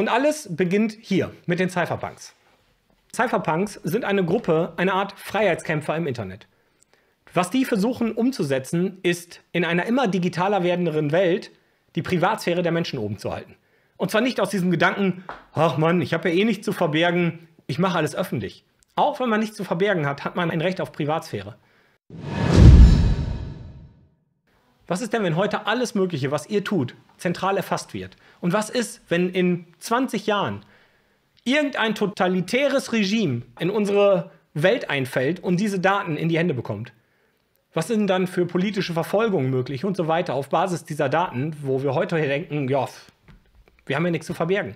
Und alles beginnt hier mit den Cypherpunks. Cypherpunks sind eine Gruppe, eine Art Freiheitskämpfer im Internet. Was die versuchen umzusetzen, ist in einer immer digitaler werdenden Welt die Privatsphäre der Menschen oben zu halten. Und zwar nicht aus diesem Gedanken, ach Mann, ich habe ja eh nichts zu verbergen, ich mache alles öffentlich. Auch wenn man nichts zu verbergen hat, hat man ein Recht auf Privatsphäre. Was ist denn, wenn heute alles Mögliche, was ihr tut, zentral erfasst wird? Und was ist, wenn in 20 Jahren irgendein totalitäres Regime in unsere Welt einfällt und diese Daten in die Hände bekommt? Was sind dann für politische Verfolgungen möglich und so weiter auf Basis dieser Daten, wo wir heute denken, ja, wir haben ja nichts zu verbergen.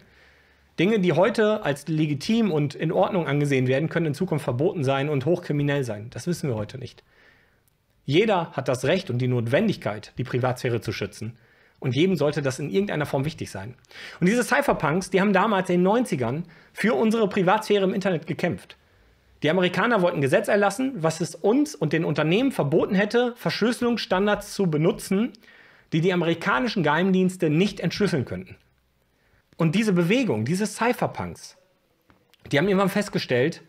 Dinge, die heute als legitim und in Ordnung angesehen werden, können in Zukunft verboten sein und hochkriminell sein. Das wissen wir heute nicht. Jeder hat das Recht und die Notwendigkeit, die Privatsphäre zu schützen. Und jedem sollte das in irgendeiner Form wichtig sein. Und diese Cypherpunks, die haben damals in den 90ern für unsere Privatsphäre im Internet gekämpft. Die Amerikaner wollten ein Gesetz erlassen, was es uns und den Unternehmen verboten hätte, Verschlüsselungsstandards zu benutzen, die die amerikanischen Geheimdienste nicht entschlüsseln könnten. Und diese Bewegung, diese Cypherpunks, die haben irgendwann festgestellt,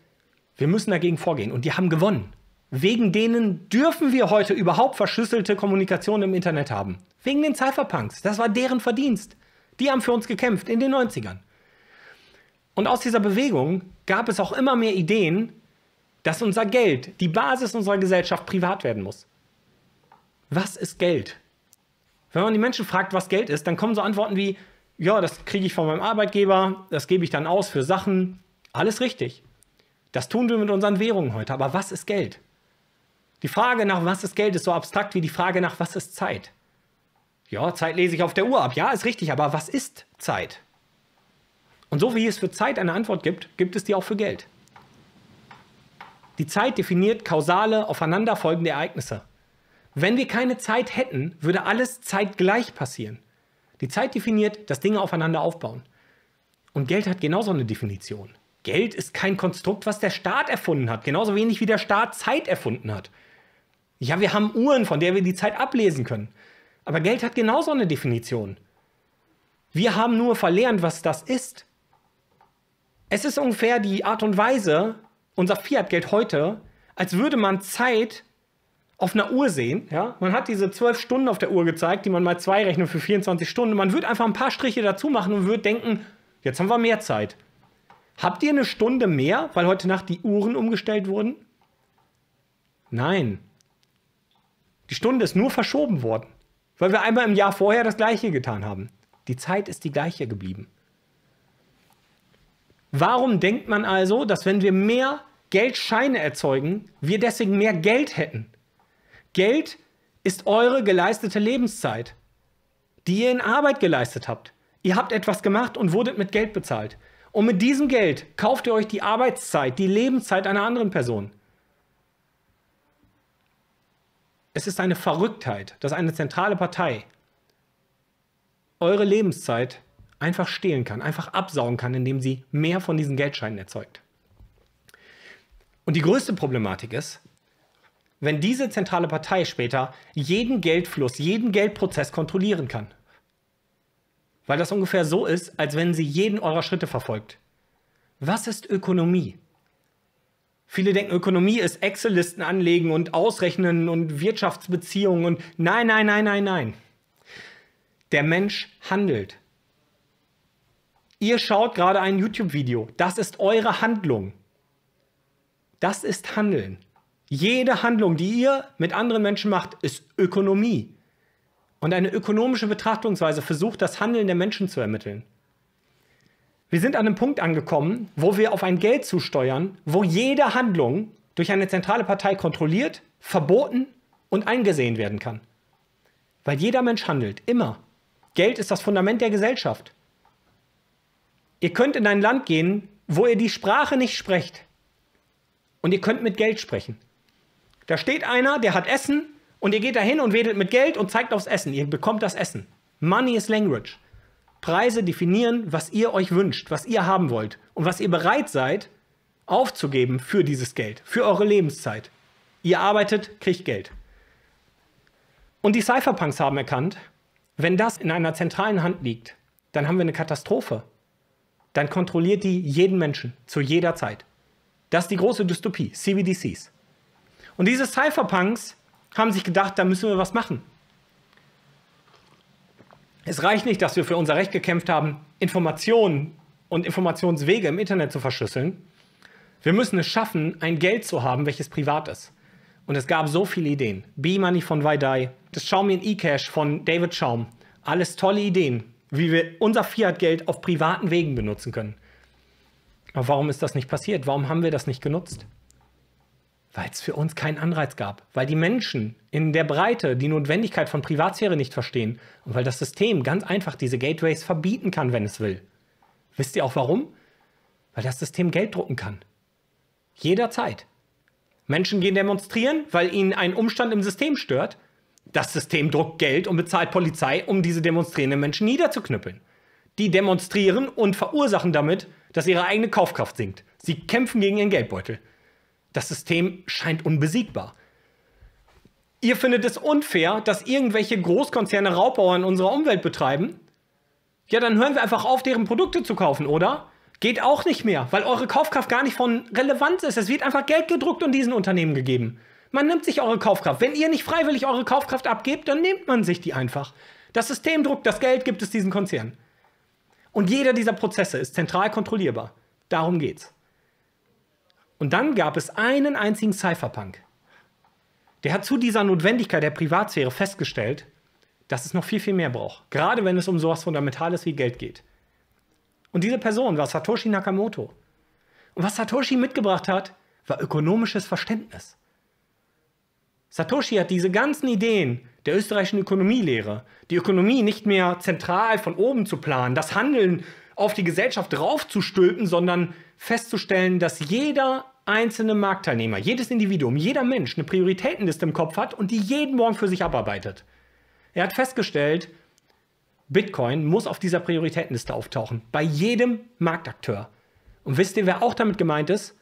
wir müssen dagegen vorgehen. Und die haben gewonnen. Wegen denen dürfen wir heute überhaupt verschlüsselte Kommunikation im Internet haben. Wegen den Cypherpunks. Das war deren Verdienst. Die haben für uns gekämpft in den 90ern. Und aus dieser Bewegung gab es auch immer mehr Ideen, dass unser Geld, die Basis unserer Gesellschaft, privat werden muss. Was ist Geld? Wenn man die Menschen fragt, was Geld ist, dann kommen so Antworten wie, ja, das kriege ich von meinem Arbeitgeber, das gebe ich dann aus für Sachen. Alles richtig. Das tun wir mit unseren Währungen heute. Aber was ist Geld? Die Frage nach, was ist Geld, ist so abstrakt wie die Frage nach, was ist Zeit? Ja, Zeit lese ich auf der Uhr ab. Ja, ist richtig. Aber was ist Zeit? Und so wie es für Zeit eine Antwort gibt, gibt es die auch für Geld. Die Zeit definiert kausale, aufeinanderfolgende Ereignisse. Wenn wir keine Zeit hätten, würde alles zeitgleich passieren. Die Zeit definiert, dass Dinge aufeinander aufbauen. Und Geld hat genauso eine Definition. Geld ist kein Konstrukt, was der Staat erfunden hat. Genauso wenig wie der Staat Zeit erfunden hat. Ja, wir haben Uhren, von der wir die Zeit ablesen können. Aber Geld hat genauso eine Definition. Wir haben nur verlernt, was das ist. Es ist ungefähr die Art und Weise, unser Fiat-Geld heute, als würde man Zeit auf einer Uhr sehen. Ja? Man hat diese 12 Stunden auf der Uhr gezeigt, die man mal 2 rechnet für 24 Stunden. Man würde einfach ein paar Striche dazu machen und würde denken, jetzt haben wir mehr Zeit. Habt ihr eine Stunde mehr, weil heute Nacht die Uhren umgestellt wurden? Nein. Die Stunde ist nur verschoben worden, weil wir einmal im Jahr vorher das Gleiche getan haben. Die Zeit ist die gleiche geblieben. Warum denkt man also, dass wenn wir mehr Geldscheine erzeugen, wir deswegen mehr Geld hätten? Geld ist eure geleistete Lebenszeit, die ihr in Arbeit geleistet habt. Ihr habt etwas gemacht und wurdet mit Geld bezahlt. Und mit diesem Geld kauft ihr euch die Arbeitszeit, die Lebenszeit einer anderen Person. Es ist eine Verrücktheit, dass eine zentrale Partei eure Lebenszeit einfach stehlen kann, einfach absaugen kann, indem sie mehr von diesen Geldscheinen erzeugt. Und die größte Problematik ist, wenn diese zentrale Partei später jeden Geldfluss, jeden Geldprozess kontrollieren kann. Weil das ungefähr so ist, als wenn sie jeden eurer Schritte verfolgt. Was ist Ökonomie? Viele denken, Ökonomie ist Excel-Listen anlegen und ausrechnen und Wirtschaftsbeziehungen und nein, nein, nein, nein, nein. Der Mensch handelt. Ihr schaut gerade ein YouTube-Video. Das ist eure Handlung. Das ist Handeln. Jede Handlung, die ihr mit anderen Menschen macht, ist Ökonomie. Und eine ökonomische Betrachtungsweise versucht, das Handeln der Menschen zu ermitteln. Wir sind an einem Punkt angekommen, wo wir auf ein Geld zusteuern, wo jede Handlung durch eine zentrale Partei kontrolliert, verboten und eingesehen werden kann. Weil jeder Mensch handelt, immer. Geld ist das Fundament der Gesellschaft. Ihr könnt in ein Land gehen, wo ihr die Sprache nicht sprecht. Und ihr könnt mit Geld sprechen. Da steht einer, der hat Essen und ihr geht dahin und wedelt mit Geld und zeigt aufs Essen. Ihr bekommt das Essen. Money is language. Preise definieren, was ihr euch wünscht, was ihr haben wollt und was ihr bereit seid aufzugeben für dieses Geld, für eure Lebenszeit. Ihr arbeitet, kriegt Geld. Und die Cypherpunks haben erkannt, wenn das in einer zentralen Hand liegt, dann haben wir eine Katastrophe. dann kontrolliert die jeden Menschen zu jeder Zeit. Das ist die große Dystopie, CBDCs. Und diese Cypherpunks haben sich gedacht, da müssen wir was machen. Es reicht nicht, dass wir für unser Recht gekämpft haben, Informationen und Informationswege im Internet zu verschlüsseln. Wir müssen es schaffen, ein Geld zu haben, welches privat ist. Und es gab so viele Ideen. B-Money von Vaidai, das Xiaomi eCash von David Chaum. Alles tolle Ideen, wie wir unser Fiat-Geld auf privaten Wegen benutzen können. Aber warum ist das nicht passiert? Warum haben wir das nicht genutzt? Weil es für uns keinen Anreiz gab. Weil die Menschen in der Breite die Notwendigkeit von Privatsphäre nicht verstehen. Und weil das System ganz einfach diese Gateways verbieten kann, wenn es will. Wisst ihr auch warum? Weil das System Geld drucken kann. Jederzeit. Menschen gehen demonstrieren, weil ihnen ein Umstand im System stört. Das System druckt Geld und bezahlt Polizei, um diese demonstrierenden Menschen niederzuknüppeln. Die demonstrieren und verursachen damit, dass ihre eigene Kaufkraft sinkt. Sie kämpfen gegen ihren Geldbeutel. Das System scheint unbesiegbar. Ihr findet es unfair, dass irgendwelche Großkonzerne Raubbau in unserer Umwelt betreiben? Ja, dann hören wir einfach auf, deren Produkte zu kaufen, oder? Geht auch nicht mehr, weil eure Kaufkraft gar nicht von Relevanz ist. Es wird einfach Geld gedruckt und diesen Unternehmen gegeben. Man nimmt sich eure Kaufkraft. Wenn ihr nicht freiwillig eure Kaufkraft abgebt, dann nimmt man sich die einfach. Das System druckt das Geld, gibt es diesen Konzern. Und jeder dieser Prozesse ist zentral kontrollierbar. Darum geht's. Und dann gab es einen einzigen Cypherpunk. Der hat zu dieser Notwendigkeit der Privatsphäre festgestellt, dass es noch viel, viel mehr braucht. Gerade wenn es um sowas Fundamentales wie Geld geht. Und diese Person war Satoshi Nakamoto. Und was Satoshi mitgebracht hat, war ökonomisches Verständnis. Satoshi hat diese ganzen Ideen der österreichischen Ökonomielehre, die Ökonomie nicht mehr zentral von oben zu planen, das Handeln auf die Gesellschaft draufzustülpen, sondern festzustellen, dass jeder einzelne Marktteilnehmer, jedes Individuum, jeder Mensch eine Prioritätenliste im Kopf hat und die jeden Morgen für sich abarbeitet. Er hat festgestellt, Bitcoin muss auf dieser Prioritätenliste auftauchen, bei jedem Marktakteur. Und wisst ihr, wer auch damit gemeint ist?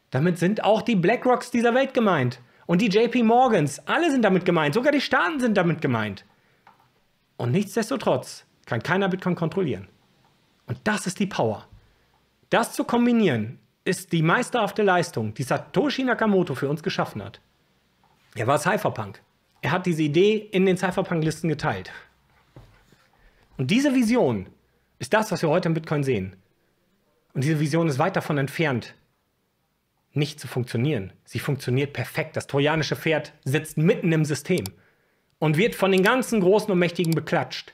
Damit sind auch die BlackRocks dieser Welt gemeint. Und die JP Morgans, alle sind damit gemeint, sogar die Staaten sind damit gemeint. Und nichtsdestotrotz kann keiner Bitcoin kontrollieren. Und das ist die Power. Das zu kombinieren, ist die meisterhafte Leistung, die Satoshi Nakamoto für uns geschaffen hat. Er war Cypherpunk. Er hat diese Idee in den Cypherpunk-Listen geteilt. Und diese Vision ist das, was wir heute im Bitcoin sehen. Und diese Vision ist weit davon entfernt, nicht zu funktionieren. Sie funktioniert perfekt. Das trojanische Pferd sitzt mitten im System und wird von den ganzen Großen und Mächtigen beklatscht.